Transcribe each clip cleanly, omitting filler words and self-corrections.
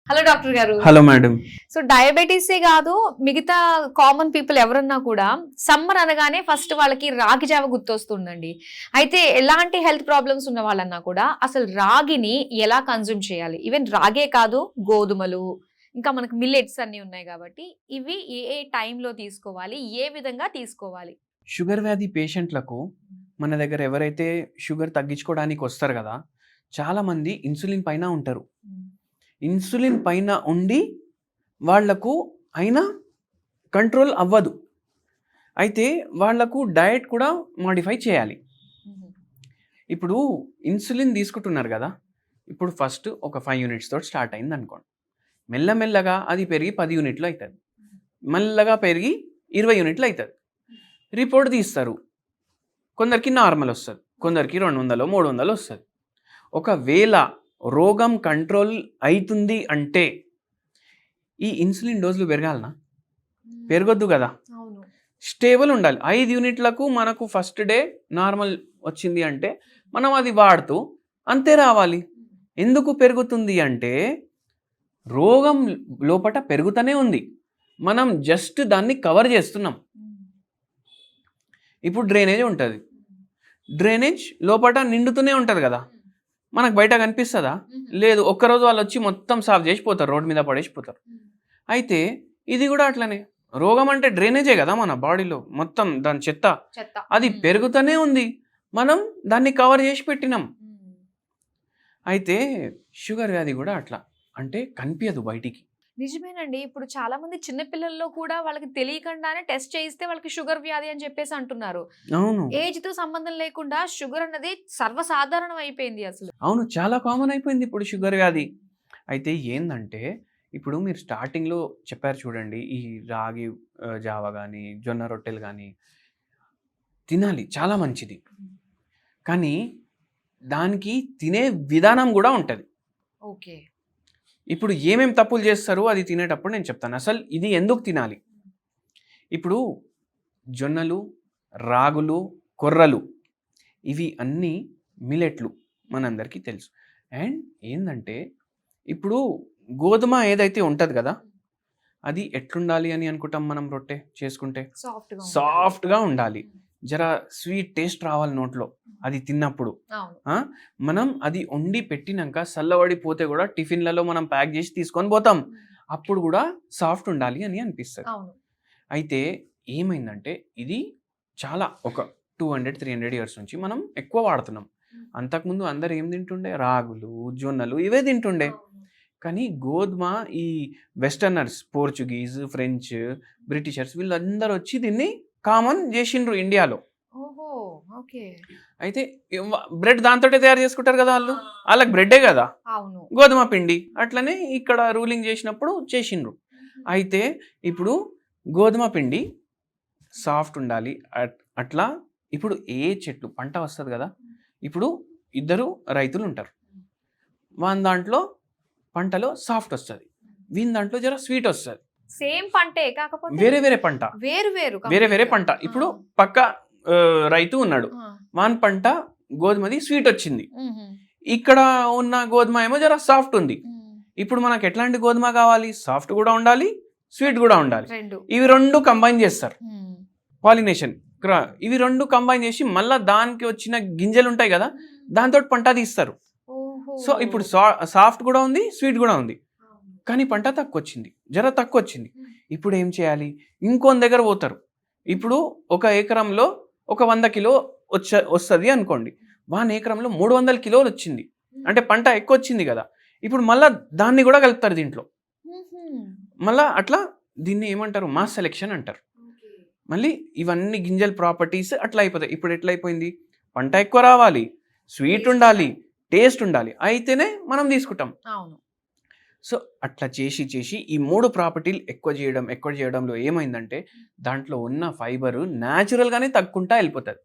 Hello doctor గారు. Hello madam. So డయాబెటీసే కాదు, మిగతా కామన్ పీపుల్ ఎవరన్నా కూడా సమ్మర్ అనగానే ఫస్ట్ వాళ్ళకి రాగి జావ గుర్తొస్తుందండి. అయితే ఎలాంటి హెల్త్ ప్రాబ్లమ్స్ ఉన్న వాళ్ళన్నా కూడా అసలు రాగిని ఎలా కన్జ్యూమ్ చేయాలి? ఈవెన్ రాగే కాదు, గోధుమలు, ఇంకా మనకు మిల్లెట్స్ అన్ని ఉన్నాయి కాబట్టి ఇవి ఏ ఏ టైంలో తీసుకోవాలి, ఏ విధంగా తీసుకోవాలి? షుగర్ వ్యాధి పేషెంట్లకు మన దగ్గర ఎవరైతే షుగర్ తగ్గించుకోవడానికి వస్తారు కదా, చాలామంది ఇన్సులిన్ పైన ఉంటారు. ఇన్సులిన్ పైన ఉండి వాళ్లకు అయినా కంట్రోల్ అవ్వదు. అయితే వాళ్లకు డయట్ కూడా మాడిఫై చేయాలి. ఇప్పుడు ఇన్సులిన్ తీసుకుంటున్నారు కదా, ఇప్పుడు ఫస్ట్ ఒక 5 యూనిట్స్ తోటి స్టార్ట్ అయింది అనుకోండి. మెల్లమెల్లగా అది పెరిగి 10 యూనిట్లు అవుతుంది, మెల్లగా పెరిగి 20 యూనిట్లు అవుతుంది. రిపోర్ట్ తీస్తారు, కొందరికి నార్మల్ వస్తుంది, కొందరికి 200 300 వస్తుంది. ఒకవేళ రోగం కంట్రోల్ అవుతుంది అంటే ఈ ఇన్సులిన్ డోసులు పెరగాలనా? పెరగొద్దు కదా, స్టేబుల్ ఉండాలి. 5 యూనిట్లకు మనకు ఫస్ట్ డే నార్మల్ వచ్చింది అంటే మనం అది వాడుతూ అంతే రావాలి. ఎందుకు పెరుగుతుంది అంటే రోగం లోపట పెరుగుతూనే ఉంది, మనం జస్ట్ దాన్ని కవర్ చేస్తున్నాం. ఇప్పుడు డ్రైనేజ్ ఉంటుంది, డ్రైనేజ్ లోపట నిండుతూనే ఉంటుంది కదా, మనకు బయట కనిపిస్తుందా? లేదు. ఒక్కరోజు వాళ్ళు వచ్చి మొత్తం సాఫ్ చేసిపోతారు, రోడ్డు మీద పడేసిపోతారు. అయితే ఇది కూడా అట్లనే, రోగం అంటే డ్రైనేజే కదా మన బాడీలో మొత్తం, దాని చెత్త అది పెరుగుతూనే ఉంది, మనం దాన్ని కవర్ చేసి పెట్టినాం. అయితే షుగర్ వ్యాధి కూడా అట్లా, అంటే కనిపించదు బయటికి. నిజమేనండి. ఇప్పుడు చాలా మంది చిన్న పిల్లల్లో కూడా వాళ్ళకి తెలియకుండానే టెస్ట్ చేయిస్తే వాళ్ళకి షుగర్ వ్యాధి అని చెప్పేసి అంటున్నారు. అవును, ఏజ్ తో సంబంధం లేకుండా షుగర్ అన్నది సర్వసాధారణం అయిపోయింది అసలు. అవును, చాలా కామన్ అయిపోయింది ఇప్పుడు షుగర్ వ్యాధి. అయితే ఏందంటే ఇప్పుడు మీరు స్టార్టింగ్లో చెప్పారు చూడండి, ఈ రాగి జావ కానీ జొన్న రొట్టెలు కానీ తినాలి, చాలా మంచిది. కానీ దానికి తినే విధానం కూడా ఉంటుంది. ఓకే, ఇప్పుడు ఏమేమి తప్పులు చేస్తారు అది తినేటప్పుడు నేను చెప్తాను. అసలు ఇది ఎందుకు తినాలి? ఇప్పుడు జొన్నలు, రాగులు, కొర్రలు ఇవి అన్నీ మిలెట్లు మనందరికీ తెలుసు. అండ్ ఏంటంటే ఇప్పుడు గోధుమ ఏదైతే ఉంటుంది కదా, అది ఎట్లుండాలి అని అనుకుంటాం మనం? రొట్టె చేసుకుంటే సాఫ్ట్గా ఉండాలి, జర స్వీట్ టేస్ట్ రావాలి నోట్లో అది తిన్నప్పుడు. మనం అది వండి పెట్టినాక చల్లబడిపోతే కూడా టిఫిన్లలో మనం ప్యాక్ చేసి తీసుకొని పోతాం, అప్పుడు కూడా సాఫ్ట్ ఉండాలి అని అనిపిస్తుంది. అయితే ఏమైందంటే ఇది చాలా ఒక 200-300 ఇయర్స్ నుంచి మనం ఎక్కువ వాడుతున్నాం. అంతకుముందు అందరు ఏం తింటుండే? రాగులు, జొన్నలు ఇవే తింటుండే. కానీ గోధుమ ఈ వెస్టర్నర్స్, పోర్చుగీస్, ఫ్రెంచ్, బ్రిటిషర్స్ వీళ్ళందరూ వచ్చి దీన్ని కామన్ చేసిండ్రు ఇండియాలో. అయితే బ్రెడ్ దాంతో తయారు చేసుకుంటారు కదా వాళ్ళు, వాళ్ళకి బ్రెడ్డే కదా గోధుమ పిండి. అట్లనే ఇక్కడ రూలింగ్ చేసినప్పుడు చేసిండ్రు. అయితే ఇప్పుడు గోధుమ పిండి సాఫ్ట్ ఉండాలి అట్లా. ఇప్పుడు ఏ చెట్లు పంట వస్తుంది కదా, ఇప్పుడు ఇద్దరు రైతులు ఉంటారు, వాని దాంట్లో పంటలో సాఫ్ట్ వస్తుంది, వీని దాంట్లో జర స్వీట్ వస్తుంది. సేమ్ పంటే కాకపోతే వేరే వేరే పంట, వేరే వేరే పంట. ఇప్పుడు పక్క రైతు ఉన్నాడు, వాన్ పంట గోధుమది స్వీట్ వచ్చింది, ఇక్కడ ఉన్న గోధుమ ఏమో జర సాఫ్ట్ ఉంది. ఇప్పుడు మనకు ఎట్లాంటి గోధుమ కావాలి? సాఫ్ట్ కూడా ఉండాలి, స్వీట్ కూడా ఉండాలి. ఇవి రెండు కంబైన్ చేస్తారు, పాలినేషన్. ఇవి రెండు కంబైన్ చేసి మళ్ళీ దానికి వచ్చిన గింజలు ఉంటాయి కదా, దాంతో పంట తీస్తారు. సో ఇప్పుడు సాఫ్ట్ కూడా ఉంది, స్వీట్ కూడా ఉంది, కానీ పంట తక్కువ వచ్చింది, జర తక్కువ వచ్చింది. ఇప్పుడు ఏం చేయాలి? ఇంకొన్ని దగ్గర పోతారు. ఇప్పుడు ఒక ఎకరంలో ఒక 100 కిలో వస్తుంది అనుకోండి, 1 ఎకరంలో 300 కిలోలు వచ్చింది అంటే పంట ఎక్కువ వచ్చింది కదా. ఇప్పుడు మళ్ళీ దాన్ని కూడా కలుపుతారు దీంట్లో, మళ్ళీ అట్లా దీన్ని ఏమంటారు? మాస్ సెలెక్షన్ అంటారు. మళ్ళీ ఇవన్నీ గింజల ప్రాపర్టీస్ అట్లా అయిపోతాయి. ఇప్పుడు ఎట్లా అయిపోయింది? పంట ఎక్కువ రావాలి, స్వీట్ ఉండాలి, టేస్ట్ ఉండాలి, అయితేనే మనం తీసుకుంటాం. సో అట్లా చేసి చేసి ఈ 3 ప్రాపర్టీలు ఎక్కువ చేయడంలో ఏమైందంటే దాంట్లో ఉన్న ఫైబరు న్యాచురల్గానే తగ్గుకుంటా వెళ్ళిపోతుంది.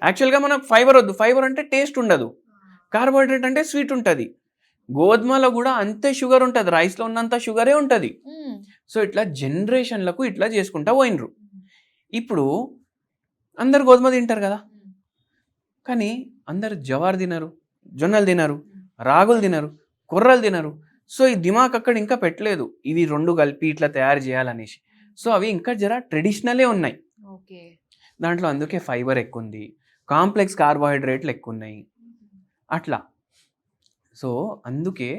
యాక్చువల్గా మనకు ఫైబర్ వద్దు, ఫైబర్ అంటే టేస్ట్ ఉండదు, కార్బోహైడ్రేట్ అంటే స్వీట్ ఉంటుంది. గోధుమలో కూడా అంతే షుగర్ ఉంటుంది, రైస్లో ఉన్నంత షుగరే ఉంటుంది. సో ఇట్లా జనరేషన్లకు ఇట్లా చేసుకుంటా పోయినరు. ఇప్పుడు అందరు గోధుమ తింటారు కదా, కానీ అందరు జవార్ తినరు, జొన్నలు తినరు, రాగులు తినరు, కొర్రలు తినరు. సో ఈ దిమాగ్ అక్కడ ఇంకా పెట్టలేదు ఇవి రెండు కలిపి ఇట్లా తయారు చేయాలనేసి. సో అవి ఇంకా జర ట్రెడిషనలే ఉన్నాయి. ఓకే. దాంట్లో అందుకే ఫైబర్ ఎక్కువ ఉంది, కాంప్లెక్స్ కార్బోహైడ్రేట్లు ఎక్కువ ఉన్నాయి అట్లా. సో అందుకే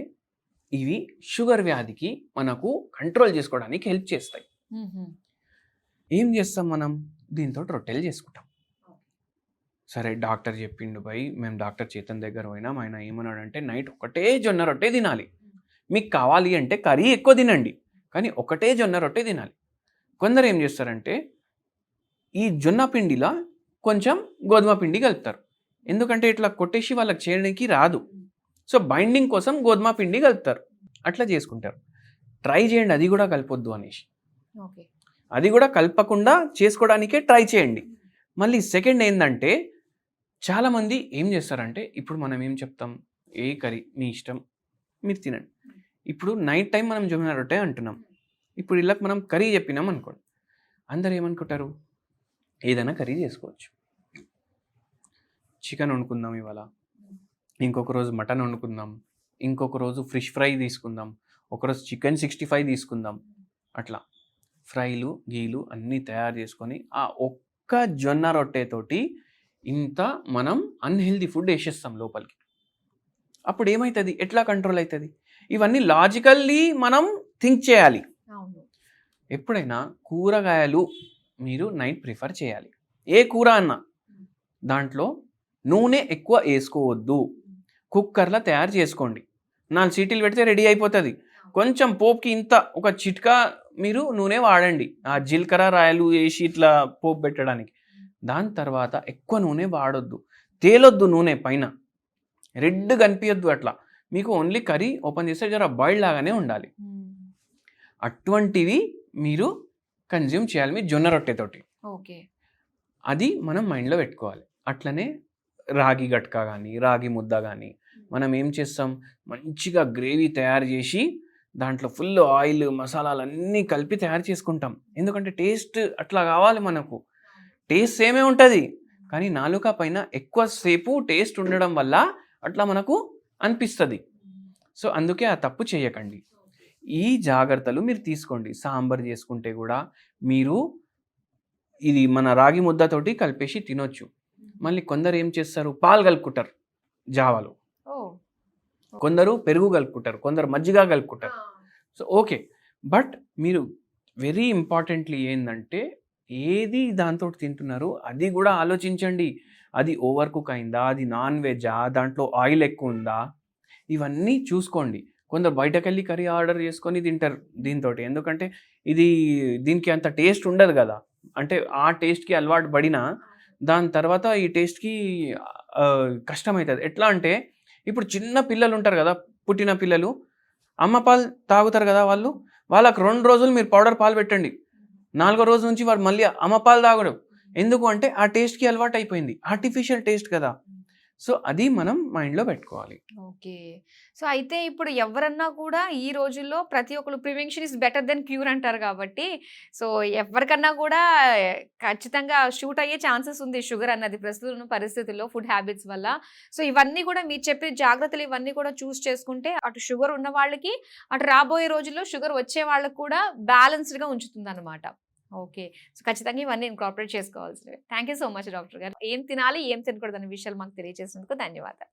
ఇవి షుగర్ వ్యాధికి మనకు కంట్రోల్ చేసుకోవడానికి హెల్ప్ చేస్తాయి. ఏం చేస్తాం మనం దీంతో రొట్టెలు చేసుకుంటాం. సరే డాక్టర్ చెప్పిండు భయ్, మేము డాక్టర్ చేతన్ దగ్గర పోయినాం, ఆయన ఏమన్నాడంటే నైట్ ఒకటే జొన్న రొట్టె తినాలి, మీకు కావాలి అంటే కర్రీ ఎక్కువ తినండి కానీ ఒకటే జొన్న రొట్టె తినాలి. కొందరు ఏం చేస్తారంటే ఈ జొన్న పిండిలో కొంచెం గోధుమ పిండి కలుపుతారు, ఎందుకంటే ఇట్లా కొట్టేసి వాళ్ళకి చేయడానికి రాదు, సో బైండింగ్ కోసం గోధుమ పిండి కలుపుతారు, అట్లా చేసుకుంటారు. ట్రై చేయండి అది కూడా కలపొద్దు అనేసి, అది కూడా కలపకుండా చేసుకోవడానికే ట్రై చేయండి. మళ్ళీ సెకండ్ ఏంటంటే చాలామంది ఏం చేస్తారంటే ఇప్పుడు మనం ఏం చెప్తాం, ఏ కర్రీ మీ ఇష్టం మీరు తినండి. ఇప్పుడు నైట్ టైం మనం జొన్న రొట్టె అంటున్నాం, ఇప్పుడు ఇళ్ళకి మనం కర్రీ చెప్పినాం అనుకోండి, అందరు ఏమనుకుంటారు ఏదైనా కర్రీ చేసుకోవచ్చు, చికెన్ వండుకుందాం ఇవాళ, ఇంకొక రోజు మటన్ వండుకుందాం, ఇంకొక రోజు ఫిష్ ఫ్రై తీసుకుందాం, ఒకరోజు చికెన్ 65 తీసుకుందాం, అట్లా ఫ్రైలు గీలు అన్నీ తయారు చేసుకొని ఆ ఒక్క జొన్న రొట్టెతోటి ఇంత మనం అన్హెల్దీ ఫుడ్ వేసేస్తాం లోపలికి. అప్పుడు ఏమవుతుంది, ఎట్లా కంట్రోల్ అవుతుంది? ఇవన్నీ లాజికల్లీ మనం థింక్ చేయాలి. ఎప్పుడైనా కూరగాయలు మీరు నైట్ ప్రిఫర్ చేయాలి, ఏ కూర అన్నా దాంట్లో నూనె ఎక్కువ వేసుకోవద్దు, కుక్కర్లో తయారు చేసుకోండి, 4 సీటీలు పెడితే రెడీ అయిపోతుంది. కొంచెం పోపుకి ఇంత ఒక చిట్కా మీరు నూనె వాడండి, ఆ జీలకర్ర రాయలు వేసి ఇట్లా పోపు పెట్టడానికి. దాని తర్వాత ఎక్కువ నూనె వాడొద్దు, తేలొద్దు నూనె పైన, రెడ్ కనిపించద్దు అట్లా. మీకు ఓన్లీ కర్రీ ఓపెన్ చేస్తే జర బాయిల్డ్ లాగానే ఉండాలి. అటువంటివి మీరు కన్జ్యూమ్ చేయాలి మీ జొన్న రొట్టెతోటి. ఓకే, అది మనం మైండ్లో పెట్టుకోవాలి. అట్లనే రాగి గట్క కానీ రాగి ముద్ద కానీ మనం ఏం చేస్తాం, మంచిగా గ్రేవీ తయారు చేసి దాంట్లో ఫుల్ ఆయిల్ మసాలాలు అన్నీ కలిపి తయారు చేసుకుంటాం, ఎందుకంటే టేస్ట్ అట్లా కావాలి మనకు. టేస్ట్ సేమే ఉంటుంది కానీ నాలుక పైన ఎక్కువసేపు టేస్ట్ ఉండడం వల్ల అట్లా మనకు అనిపిస్తుంది. సో అందుకే ఆ తప్పు చేయకండి, ఈ జాగ్రత్తలు మీరు తీసుకోండి. సాంబార్ చేసుకుంటే కూడా మీరు ఇది మన రాగి ముద్దతోటి కలిపేసి తినొచ్చు. మళ్ళీ కొందరు ఏం చేస్తారు, పాలు కలుపుకుంటారు జావాలో, కొందరు పెరుగు కలుపుకుంటారు, కొందరు మజ్జిగ కలుపుకుంటారు. సో ఓకే, బట్ మీరు వెరీ ఇంపార్టెంట్లీ ఏంటంటే ఏది దాంతో తింటున్నారు అది కూడా ఆలోచించండి. అది ఓవర్ కుక్ అయిందా, అది నాన్ వెజ్జా, దాంట్లో ఆయిల్ ఎక్కువ ఉందా, ఇవన్నీ చూసుకోండి. కొందరు బయటకెళ్ళి కర్రీ ఆర్డర్ చేసుకొని తింటారు దీంతో, ఎందుకంటే దీనికి అంత టేస్ట్ ఉండదు కదా, అంటే ఆ టేస్ట్కి అలవాటు పడినా దాని తర్వాత ఈ టేస్ట్కి కష్టమవుతుంది. ఎట్లా అంటే ఇప్పుడు చిన్న పిల్లలు ఉంటారు కదా, పుట్టిన పిల్లలు అమ్మ పాలు తాగుతారు కదా, వాళ్ళకి 2 రోజులు మీరు పౌడర్ పాలు పెట్టండి, 4వ రోజు నుంచి వాడు మళ్ళీ అమ్మ పాలు తాగడం. ఎందుకు అంటే ఆ టేస్ట్కి అలవాటు అయిపోయింది, ఆర్టిఫిషియల్ టేస్ట్ కదా. సో అది మనం మైండ్లో పెట్టుకోవాలి. ఓకే, సో అయితే ఇప్పుడు ఎవరన్నా కూడా ఈ రోజుల్లో ప్రతి ఒక్కరు prevention is better than cure అంటారు కాబట్టి, సో ఎవరికన్నా కూడా ఖచ్చితంగా షూట్ అయ్యే ఛాన్సెస్ ఉంది షుగర్ అన్నది ప్రస్తుతం ఉన్న పరిస్థితుల్లో ఫుడ్ హ్యాబిట్స్ వల్ల. సో ఇవన్నీ కూడా మీరు చెప్పే జాగ్రత్తలు ఇవన్నీ కూడా చూస్ చేసుకుంటే అటు షుగర్ ఉన్న వాళ్ళకి అటు రాబోయే రోజుల్లో షుగర్ వచ్చే వాళ్ళకి కూడా బ్యాలెన్స్డ్గా ఉంచుతుంది అనమాట. ఓకే, సో ఖచ్చితంగా ఇవన్నీ ఇన్కార్పొరేట్ చేసుకోవాల్సినవి. Thank you so much doctor గారు. ఏం తినాలి ఏం తినకూడదు అనే విషయాలు మాకు తెలియజేసినందుకు ధన్యవాదాలు.